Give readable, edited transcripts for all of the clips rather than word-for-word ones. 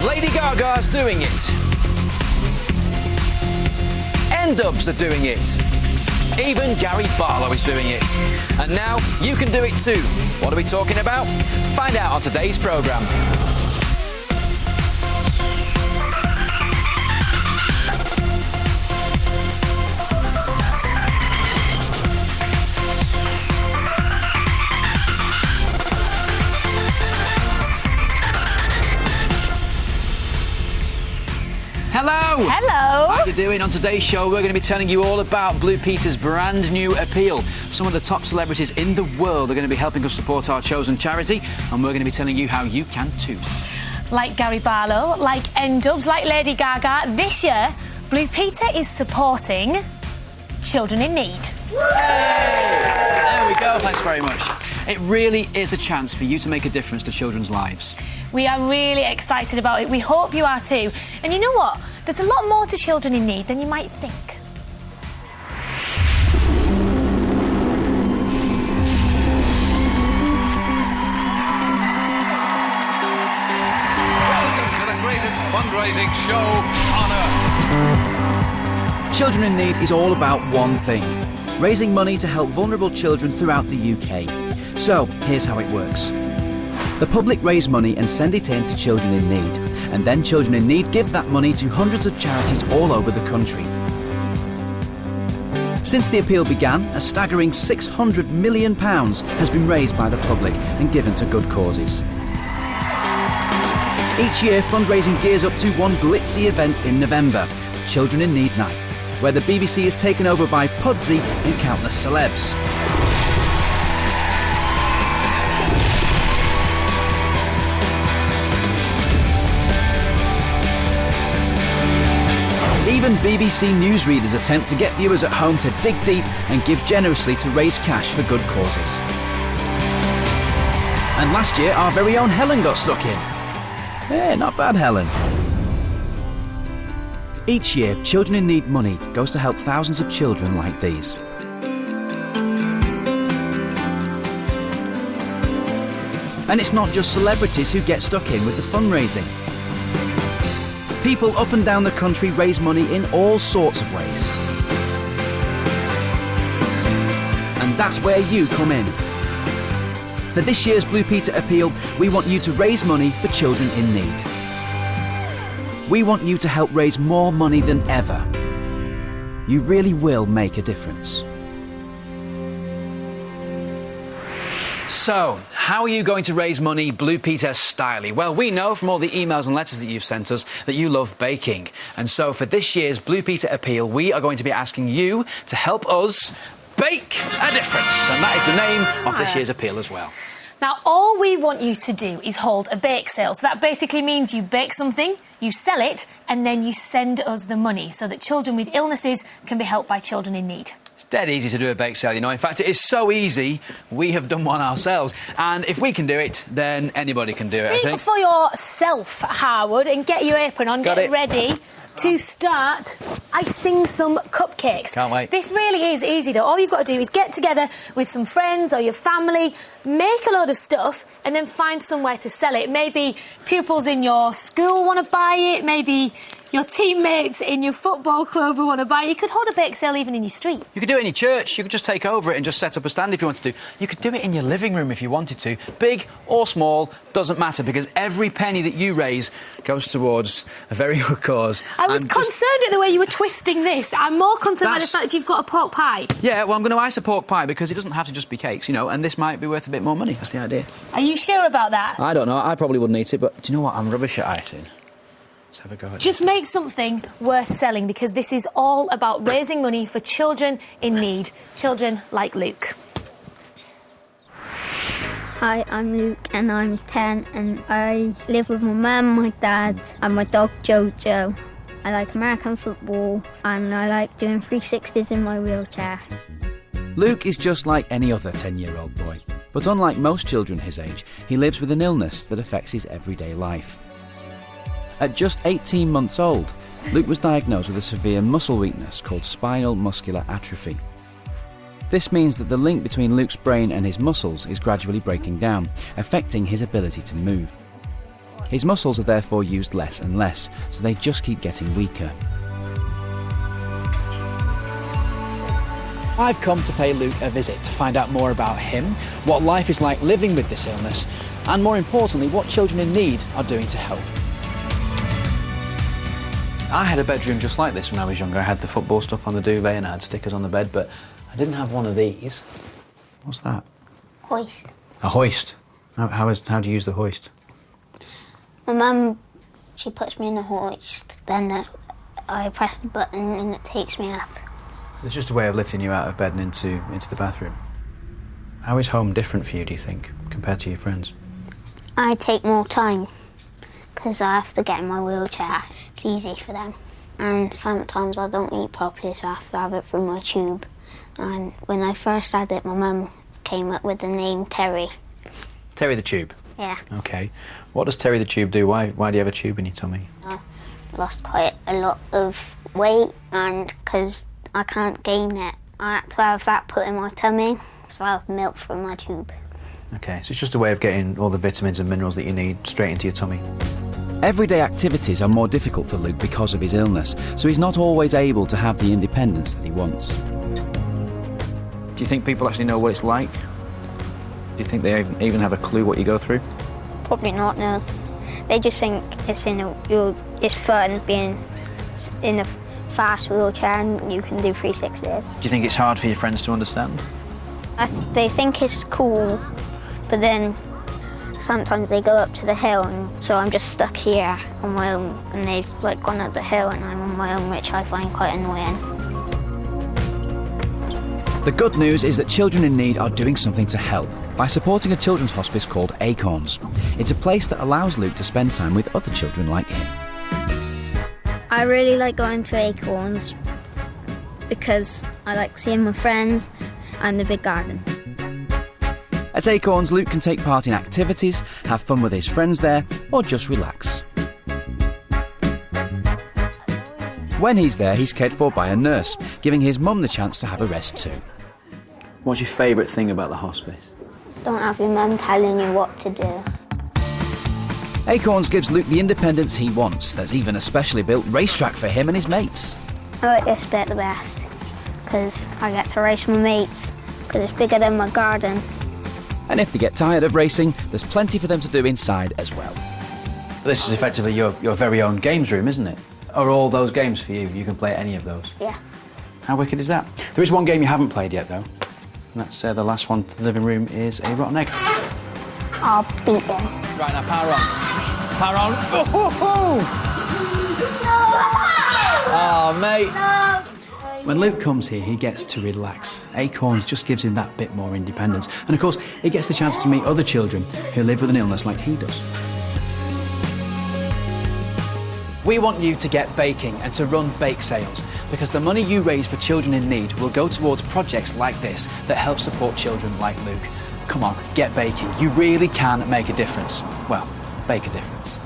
Lady Gaga's doing it. N-Dubs are doing it. Even Gary Barlow is doing it. And now you can do it too. What are we talking about? Find out on today's programme. Hello! Hello! How are you doing? On today's show, we're going to be telling you all about Blue Peter's brand new appeal. Some of the top celebrities in the world are going to be helping us support our chosen charity, and we're going to be telling you how you can too. Like Gary Barlow, like N-Dubs, like Lady Gaga, this year, Blue Peter is supporting children in need. Yay! There we go, thanks very much. It really is a chance for you to make a difference to children's lives. We are really excited about it. We hope you are too. And you know what? There's a lot more to children in need than you might think. Welcome to the greatest fundraising show on earth. Children in Need is all about one thing: raising money to help vulnerable children throughout the UK. So, here's how it works. The public raise money and send it in to children in need, and then children in need give that money to hundreds of charities all over the country. Since the appeal began, a staggering £600 million has been raised by the public and given to good causes. Each year, fundraising gears up to one glitzy event in November, Children in Need Night, where the BBC is taken over by Pudsey and countless celebs. Even BBC newsreaders attempt to get viewers at home to dig deep and give generously to raise cash for good causes. And last year, our very own Helen got stuck in. Yeah, not bad, Helen. Each year, Children in Need money goes to help thousands of children like these. And it's not just celebrities who get stuck in with the fundraising. People up and down the country raise money in all sorts of ways. And that's where you come in. For this year's Blue Peter appeal, we want you to raise money for children in need. We want you to help raise more money than ever. You really will make a difference. So, how are you going to raise money Blue Peter style? Well, we know from all the emails and letters that you've sent us that you love baking. And so for this year's Blue Peter appeal, we are going to be asking you to help us bake a difference. And that is the name of this year's appeal as well. Now, all we want you to do is hold a bake sale. So that basically means you bake something, you sell it, and then you send us the money so that children with illnesses can be helped by children in need. Dead easy to do a bake sale, you know. In fact, it is so easy, we have done one ourselves. And if we can do it, then anybody can do it, I think. Speak for yourself, Harwood, and get your apron on, get ready to start icing some cupcakes. Can't wait. This really is easy, though. All you've got to do is get together with some friends or your family, make a load of stuff, and then find somewhere to sell it. Maybe pupils in your school want to buy it, maybe your teammates in your football club who want to buy it. You could hold a bake sale even in your street. You could do it in your church. You could just take over it and just set up a stand if you wanted to. You could do it in your living room if you wanted to. Big or small, doesn't matter, because every penny that you raise goes towards a very good cause. I was concerned at the way you were twisting this. I'm more concerned by the fact you've got a pork pie. Yeah, well, I'm going to ice a pork pie because it doesn't have to just be cakes, you know, and this might be worth a bit more money. That's the idea. Are you sure about that? I don't know. I probably wouldn't eat it, but do you know what? I'm rubbish at icing. Let's have a go at it. Just make something worth selling, because this is all about raising money for children in need. Children like Luke. Hi, I'm Luke and I'm 10 and I live with my mum, my dad and my dog Jojo. I like American football and I like doing 360s in my wheelchair. Luke is just like any other 10-year-old boy. But unlike most children his age, he lives with an illness that affects his everyday life. At just 18 months old, Luke was diagnosed with a severe muscle weakness called spinal muscular atrophy. This means that the link between Luke's brain and his muscles is gradually breaking down, affecting his ability to move. His muscles are therefore used less and less, so they just keep getting weaker. I've come to pay Luke a visit to find out more about him, what life is like living with this illness, and more importantly, what children in need are doing to help. I had a bedroom just like this when I was younger. I had the football stuff on the duvet and I had stickers on the bed, but I didn't have one of these. What's that? Hoist. A hoist? How do you use the hoist? My mum, she puts me in the hoist, then I press the button and it takes me up. It's just a way of lifting you out of bed and into the bathroom. How is home different for you, do you think, compared to your friends? I take more time because I have to get in my wheelchair. It's easy for them. And sometimes I don't eat properly, so I have to have it through my tube. And when I first had it, my mum came up with the name Terry. Terry the Tube? Yeah. OK. What does Terry the Tube do? Why do you have a tube in your tummy? I lost quite a lot of weight, and because I can't gain it, I had to have that put in my tummy, so I have milk from my tube. OK, so it's just a way of getting all the vitamins and minerals that you need straight into your tummy. Everyday activities are more difficult for Luke because of his illness, so he's not always able to have the independence that he wants. Do you think people actually know what it's like? Do you think they even have a clue what you go through? Probably not, no. They just think it's fun being in a fast wheelchair and you can do 360. Do you think it's hard for your friends to understand? They think it's cool, but then sometimes they go up to the hill, and so I'm just stuck here on my own, and they've gone up the hill and I'm on my own, which I find quite annoying. The good news is that children in need are doing something to help by supporting a children's hospice called Aprons. It's a place that allows Luke to spend time with other children like him. I really like going to Acorns because I like seeing my friends and the big garden. At Acorns, Luke can take part in activities, have fun with his friends there, or just relax. When he's there, he's cared for by a nurse, giving his mum the chance to have a rest too. What's your favourite thing about the hospice? Don't have your mum telling you what to do. Acorns gives Luke the independence he wants. There's even a specially built racetrack for him and his mates. I like this bit the best because I get to race my mates because it's bigger than my garden. And if they get tired of racing, there's plenty for them to do inside as well. This is effectively your very own games room, isn't it? Are all those games for you? You can play any of those? Yeah. How wicked is that? There is one game you haven't played yet, though. And that's the last one for the living room is a rotten egg. I'll beat them. Right, now, power on. Power on. Oh, mate. No. When Luke comes here, he gets to relax. Acorns just gives him that bit more independence. And of course, he gets the chance to meet other children who live with an illness like he does. We want you to get baking and to run bake sales, because the money you raise for children in need will go towards projects like this that help support children like Luke. Come on, get baking. You really can make a difference. Well, bake a difference.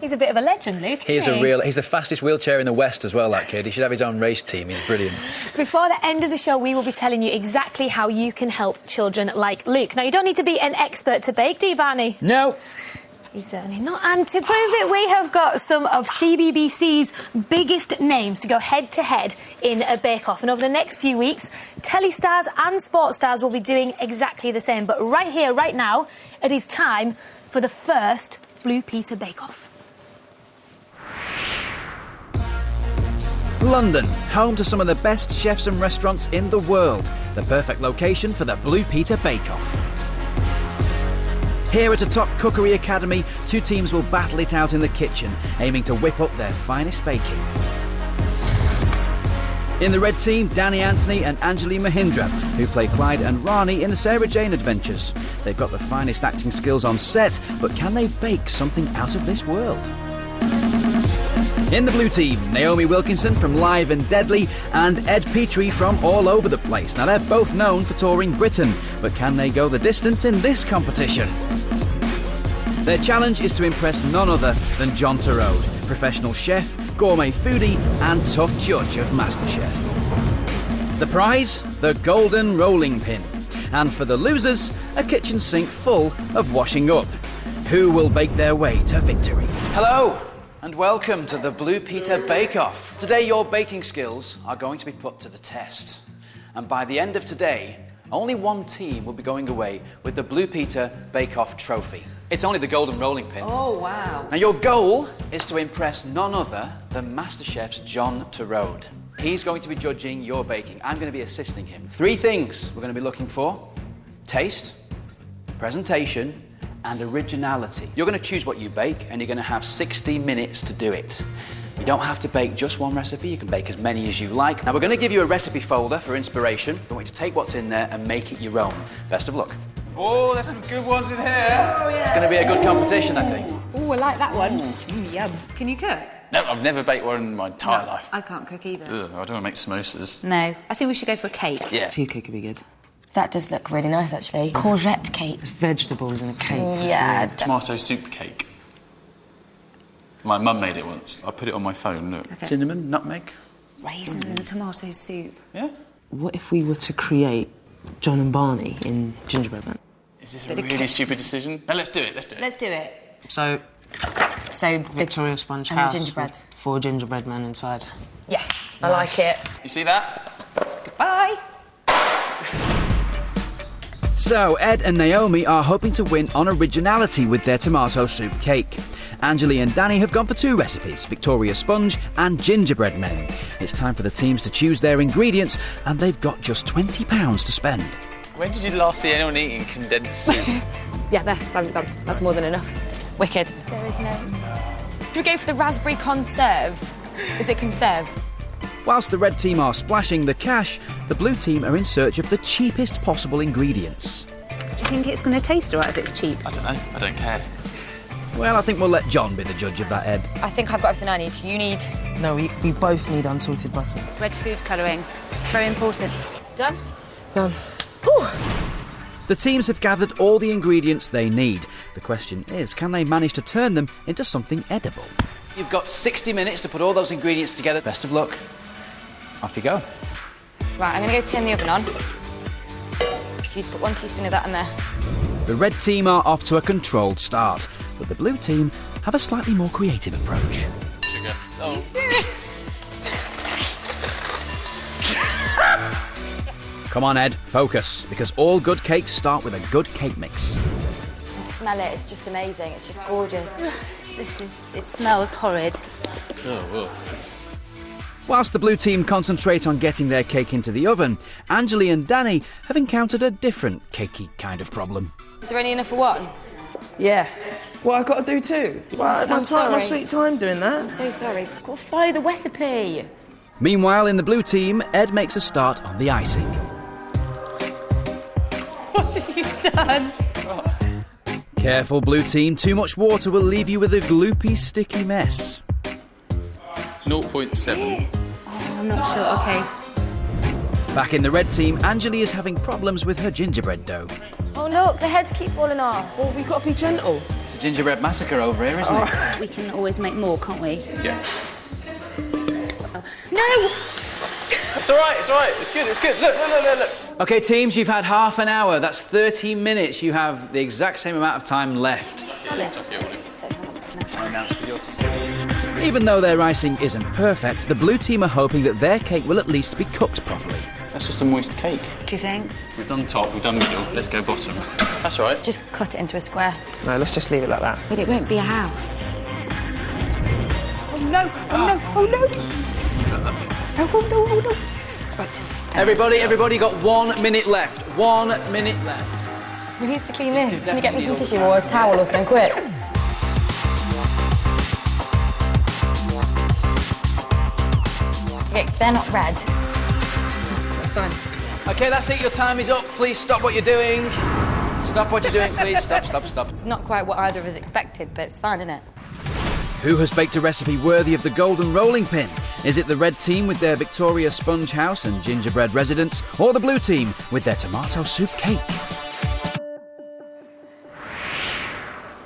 He's a bit of a legend, Luke. He's the fastest wheelchair in the West as well, that kid. He should have his own race team. He's brilliant. Before the end of the show, we will be telling you exactly how you can help children like Luke. Now, you don't need to be an expert to bake, do you, Barney? No. He's certainly not. And to prove it, we have got some of CBBC's biggest names to go head-to-head in a bake-off. And over the next few weeks, telly stars and sports stars will be doing exactly the same. But right here, right now, it is time for the first Blue Peter bake-off. London, home to some of the best chefs and restaurants in the world. The perfect location for the Blue Peter bake-off. Here at a top cookery academy, two teams will battle it out in the kitchen, aiming to whip up their finest baking. In the red team, Danny Anthony and Anjali Mahindra, who play Clyde and Rani in the Sarah Jane Adventures. They've got the finest acting skills on set, but can they bake something out of this world? In the blue team, Naomi Wilkinson from Live and Deadly and Ed Petrie from All Over the Place. Now, they're both known for touring Britain, but can they go the distance in this competition? Their challenge is to impress none other than John Torode, professional chef, gourmet foodie and tough judge of MasterChef. The prize? The golden rolling pin. And for the losers, a kitchen sink full of washing up. Who will bake their way to victory? Hello, and welcome to the Blue Peter Bake-Off. Today, your baking skills are going to be put to the test. And by the end of today, only one team will be going away with the Blue Peter Bake-Off trophy. It's only the golden rolling pin. Oh, wow. Now, your goal is to impress none other than MasterChef's John Torode. He's going to be judging your baking. I'm going to be assisting him. 3 things we're going to be looking for: taste, presentation, and originality. You're going to choose what you bake, and you're going to have 60 minutes to do it. You don't have to bake just one recipe, you can bake as many as you like. Now, we're going to give you a recipe folder for inspiration. We want you to take what's in there and make it your own. Best of luck. Oh, there's some good ones in here. Oh, yeah. It's going to be a good competition, I think. Oh, I like that one. Yum. Can you cook? No, I've never baked one in my entire life. I can't cook either. Ugh, I don't want to make samosas. No. I think we should go for a cake. Yeah. Tea cake would be good. That does look really nice, actually. Courgette cake. It's vegetables in a cake. Yeah. Tomato soup cake. My mum made it once. I put it on my phone, look. Okay. Cinnamon, nutmeg. Raisins and tomato soup. Yeah. What if we were to create John and Barney in gingerbread man? Is this a really stupid decision? No, let's do it, let's do it. Let's do it. So, Victoria Sponge and the House gingerbreads. with 4 gingerbread men inside. Yes, I like it. You see that? Bye. So, Ed and Naomi are hoping to win on originality with their tomato soup cake. Anjali and Danny have gone for 2 recipes, Victoria Sponge and gingerbread men. It's time for the teams to choose their ingredients, and they've got just £20 to spend. When did you last see anyone eating condensed soup? Yeah, there, 500 grams. That's more than enough. Wicked. There is no... Should we go for the raspberry conserve? Is it conserve? Whilst the red team are splashing the cash, the blue team are in search of the cheapest possible ingredients. Do you think it's going to taste all right if it's cheap? I don't know, I don't care. Well, I think we'll let John be the judge of that, Ed. I think I've got everything I need. You need... No, we both need unsalted butter. Red food colouring. Very important. Done? Done. Whew. The teams have gathered all the ingredients they need. The question is, can they manage to turn them into something edible? You've got 60 minutes to put all those ingredients together. Best of luck. Off you go. Right, I'm going to go turn the oven on. You'd put 1 teaspoon of that in there. The red team are off to a controlled start, but the blue team have a slightly more creative approach. Sugar. Oh. Come on, Ed, focus, because all good cakes start with a good cake mix. Smell it, it's just amazing. It's just gorgeous. It smells horrid. Oh, well. Whilst the blue team concentrate on getting their cake into the oven, Anjali and Danny have encountered a different cakey kind of problem. Is there only enough for one? Yeah. What I've got to do too? Well, my sorry. sweet time doing that. I'm so sorry. I've got to follow the recipe. Meanwhile, in the blue team, Ed makes a start on the icing. What have you done? Careful, blue team, too much water will leave you with a gloopy, sticky mess. 0.7. Oh, I'm not sure. OK. Back in the red team, Anjali is having problems with her gingerbread dough. Oh, look, the heads keep falling off. Well, we've got to be gentle. It's a gingerbread massacre over here, isn't it? We can always make more, can't we? Yeah. No! It's all right, it's good. Look. OK, teams, you've had half an hour. That's 30 minutes. You have the exact same amount of time left. Even though their icing isn't perfect, the blue team are hoping that their cake will at least be cooked properly. That's just a moist cake. Do you think? We've done top, we've done middle, let's go bottom. That's all right. Just cut it into a square. No, let's just leave it like that. But it won't be a house. Oh no! Oh no! Right. Everybody got 1 minute left. 1 minute left. We need to clean this. Can you get me some tissue or a towel or something quick? Okay, they're not red. That's fine. OK, that's it. Your time is up. Please stop what you're doing. Stop what you're doing, please. Stop. It's not quite what either of us expected, but it's fine, isn't it? Who has baked a recipe worthy of the golden rolling pin? Is it the red team with their Victoria Sponge House and gingerbread residence, or the blue team with their tomato soup cake?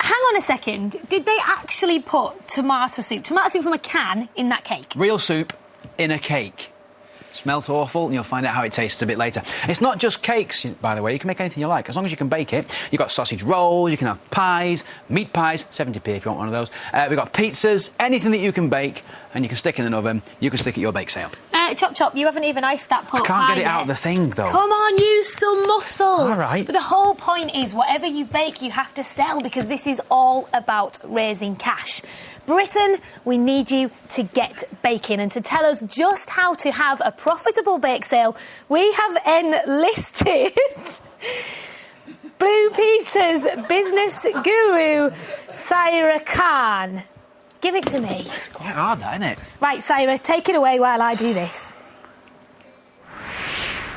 Hang on a second. Did they actually put tomato soup from a can in that cake? Real soup in a cake. Smelt awful, and you'll find out how it tastes a bit later. It's not just cakes, by the way. You can make anything you like, as long as you can bake it. You've got sausage rolls, you can have pies, meat pies, 70p if you want one of those. We've got pizzas, anything that you can bake, and you can stick in an oven, you can stick at your bake sale. Chop, you haven't even iced that pot I can't get it yet. out of the thing, though. Come on, use some muscle. All right. But the whole point is, whatever you bake, you have to sell, because this is all about raising cash. Britain, we need you to get baking, and to tell us just how to have a profitable bake sale, we have enlisted Blue Peter's business guru, Saira Khan. Give it to me. It's quite hard, that, isn't it? Right, Saira, take it away while I do this.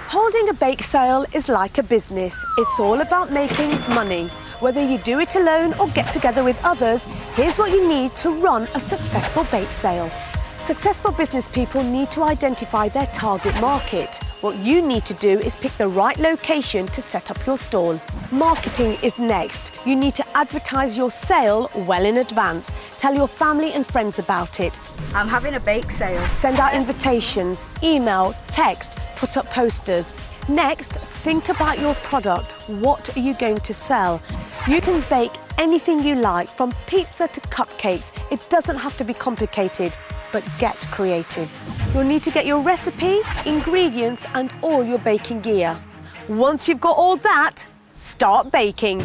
Holding a bake sale is like a business. It's all about making money. Whether you do it alone or get together with others, here's what you need to run a successful bake sale. Successful business people need to identify their target market. What you need to do is pick the right location to set up your stall. Marketing is next. You need to advertise your sale well in advance. Tell your family and friends about it. I'm having a bake sale. Send out invitations, email, text, put up posters. Next, think about your product. What are you going to sell? You can bake anything you like, from pizza to cupcakes. It doesn't have to be complicated, but get creative. You'll need to get your recipe, ingredients, and all your baking gear. Once you've got all that, start baking.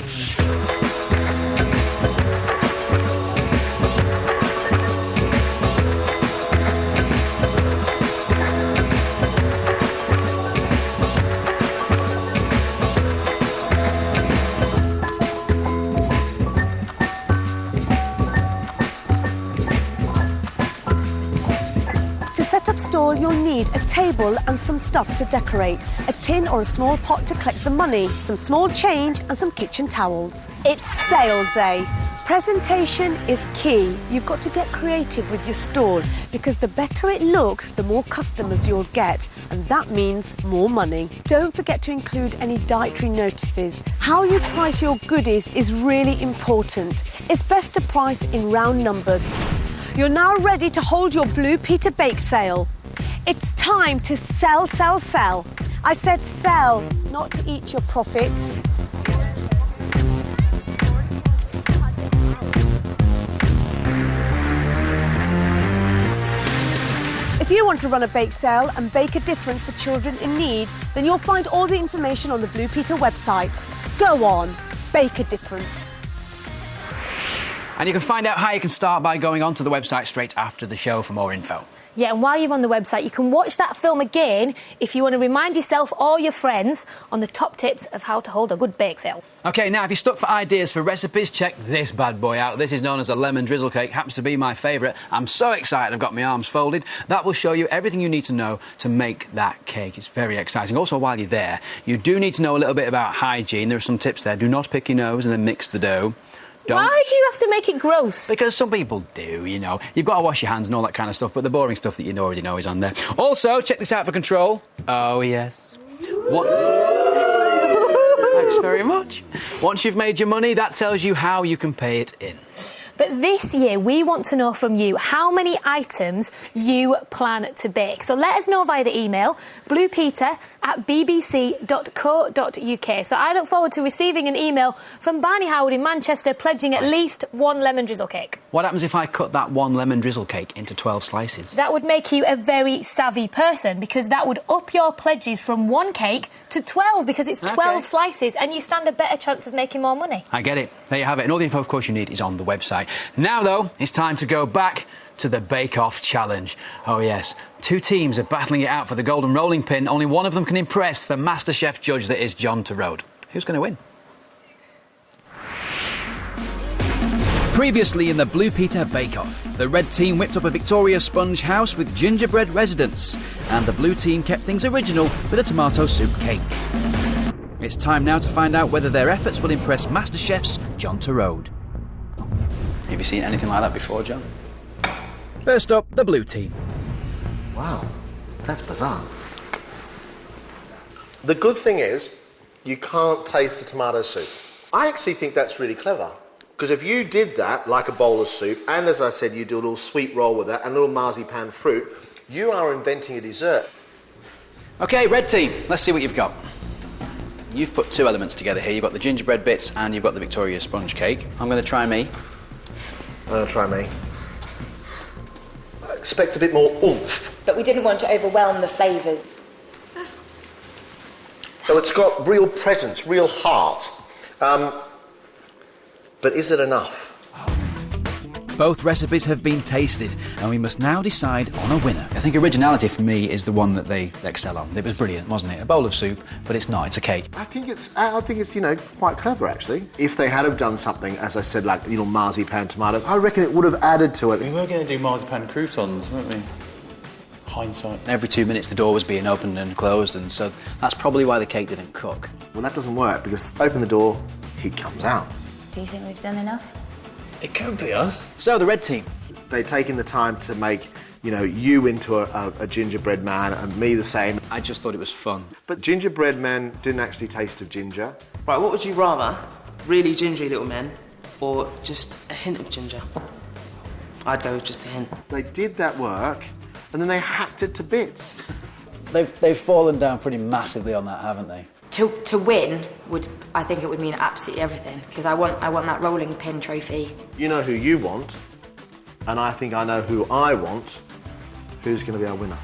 Set up stall, you'll need a table and some stuff to decorate, a tin or a small pot to collect the money, some small change and some kitchen towels. It's sale day. Presentation is key. You've got to get creative with your stall, because the better it looks, the more customers you'll get, and that means more money. Don't forget to include any dietary notices. How you price your goodies is really important. It's best to price in round numbers. You're now ready to hold your Blue Peter bake sale. It's time to sell, sell, sell. I said sell, not to eat your profits. If you want to run a bake sale and bake a difference for children in need, then you'll find all the information on the Blue Peter website. Go on, bake a difference. And you can find out how you can start by going onto the website straight after the show for more info. Yeah, and while you're on the website, you can watch that film again if you want to remind yourself or your friends on the top tips of how to hold a good bake sale. OK, now, if you're stuck for ideas for recipes, check this bad boy out. This is known as a lemon drizzle cake. Happens to be my favourite. I'm so excited I've got my arms folded. That will show you everything you need to know to make that cake. It's very exciting. Also, while you're there, you do need to know a little bit about hygiene. There are some tips there. Do not pick your nose and then mix the dough. Why do you have to make it gross? Because some people do, you know. You've got to wash your hands and all that kind of stuff, but the boring stuff that you already know is on there. Also, check this out for control. Oh, yes. What? Thanks very much. Once you've made your money, that tells you how you can pay it in. But this year, we want to know from you how many items you plan to bake. So let us know via the email, bluepeter@bbc.co.uk. So I look forward to receiving an email from Barney Howard in Manchester pledging at least one lemon drizzle cake. What happens if I cut that one lemon drizzle cake into 12 slices? That would make you a very savvy person, because that would up your pledges from one cake to 12, because it's 12 slices, and you stand a better chance of making more money. I get it. There you have it. And all the info, of course, you need is on the website. Now, though, it's time to go back to the Bake Off Challenge. Oh, yes. Two teams are battling it out for the golden rolling pin. Only one of them can impress the MasterChef judge that is John Torode. Who's going to win? Previously in the Blue Peter Bake Off, the red team whipped up a Victoria sponge house with gingerbread residents, and the blue team kept things original with a tomato soup cake. It's time now to find out whether their efforts will impress MasterChef's John Torode. Have you seen anything like that before, John? First up, the blue team. Wow, that's bizarre. The good thing is, you can't taste the tomato soup. I actually think that's really clever. Because if you did that, like a bowl of soup, and as I said, you do a little sweet roll with that, and a little marzipan fruit, you are inventing a dessert. OK, red team, let's see what you've got. You've put two elements together here. You've got the gingerbread bits and you've got the Victoria sponge cake. I'm going to try me. I'm going to try me. I expect a bit more oomph. But we didn't want to overwhelm the flavours. So it's got real presence, real heart. But is it enough? Both recipes have been tasted, and we must now decide on a winner. I think originality for me is the one that they excel on. It was brilliant, wasn't it? A bowl of soup, but it's not, it's a cake. I think it's, you know, quite clever, actually. If they had have done something, as I said, like, you know, marzipan tomatoes, I reckon it would have added to it. We were going to do marzipan croutons, weren't we? Hindsight. Every 2 minutes the door was being opened and closed, and so that's probably why the cake didn't cook. Well, that doesn't work, because open the door, he comes out. Do you think we've done enough? It could be us. So, the red team. They've taken the time to make, you know, you into a gingerbread man and me the same. I just thought it was fun. But gingerbread men didn't actually taste of ginger. Right, what would you rather? Really gingery little men or just a hint of ginger? I'd go with just a hint. They did that work and then they hacked it to bits. They've fallen down pretty massively on that, haven't they? To win I think it would mean absolutely everything, because I want that rolling pin trophy. You know who you want, and I think I know who I want. Who's going to be our winner?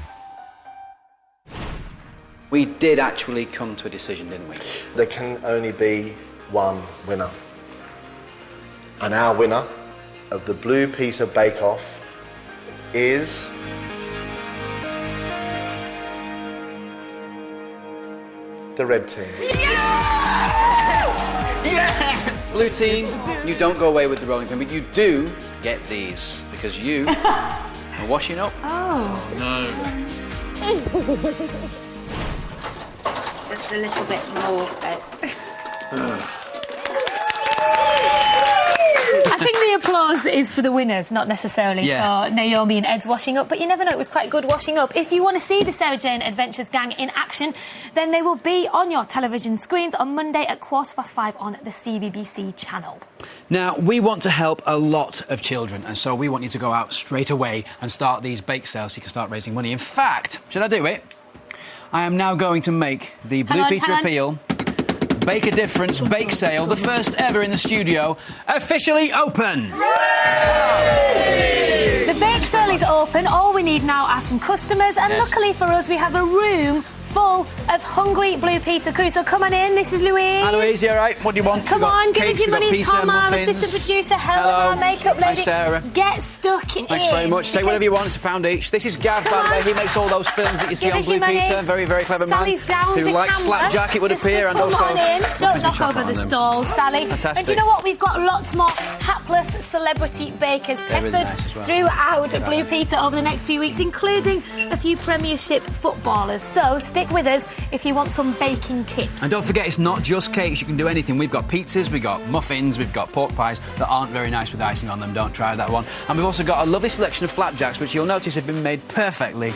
We did actually come to a decision, didn't we? There can only be one winner. And our winner of the Blue Peter Bake Off is... the red team. Yes! Yes! Blue team, you don't go away with the rolling pin, but you do get these, because you are washing up. Oh. No. Just a little bit more, Ed. I think the applause is for the winners, not necessarily for Naomi and Ed's washing up, but you never know, it was quite good washing up. If you want to see the Sarah Jane Adventures gang in action, then they will be on your television screens on Monday at 5:15 on the CBBC channel. Now, we want to help a lot of children, and so we want you to go out straight away and start these bake sales so you can start raising money. In fact, should I do it? I am now going to make the Blue Peter Appeal Bake a Difference bake sale, the first ever in the studio, officially open! The bake sale is open. All we need now are some customers, and luckily for us, we have a room full of hungry Blue Peter crew. So come on in, this is Louise. Hi Louise, you all right? What do you want? Come on, give us your money. Pizza, Tom, our muffins. assistant producer, Helen, our makeup lady. Hi Sarah. Get stuck in. Thanks very much. Take whatever you want, it's £1 each. This is Gav, by the way. He makes all those films that you see on Blue Peter. Very, very clever Sally's man. down who the likes camera. flapjack, it would appear, and also... Come on in. Don't knock over the stall, Sally. Fantastic. And do you know what? We've got lots more hapless celebrity bakers peppered throughout Blue Peter over the next few weeks, including a few Premiership footballers. So stick with us if you want some baking tips. And don't forget, it's not just cakes, you can do anything. We've got pizzas, we've got muffins, we've got pork pies that aren't very nice with icing on them, don't try that one. And we've also got a lovely selection of flapjacks, which you'll notice have been made perfectly.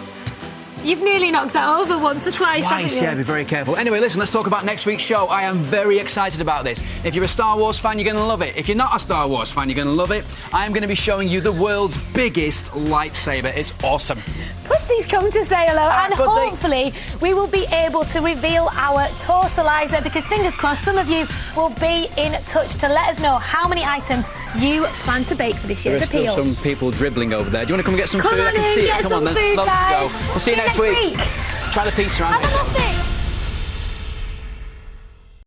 You've nearly knocked that over once or twice, haven't you? Yeah, be very careful. Anyway, listen, let's talk about next week's show. I am very excited about this. If you're a Star Wars fan, you're going to love it. If you're not a Star Wars fan, you're going to love it. I am going to be showing you the world's biggest lightsaber. It's awesome. Putsy's come to say hello, and hopefully we will be able to reveal our totalizer, because fingers crossed some of you will be in touch to let us know how many items you plan to bake for this year's appeal. There's still some people dribbling over there. Do you want to come and get some food? I can see it. Come on, then. Food, Lots guys. to go. We'll see you next week. Try the pizza, Have a muffin.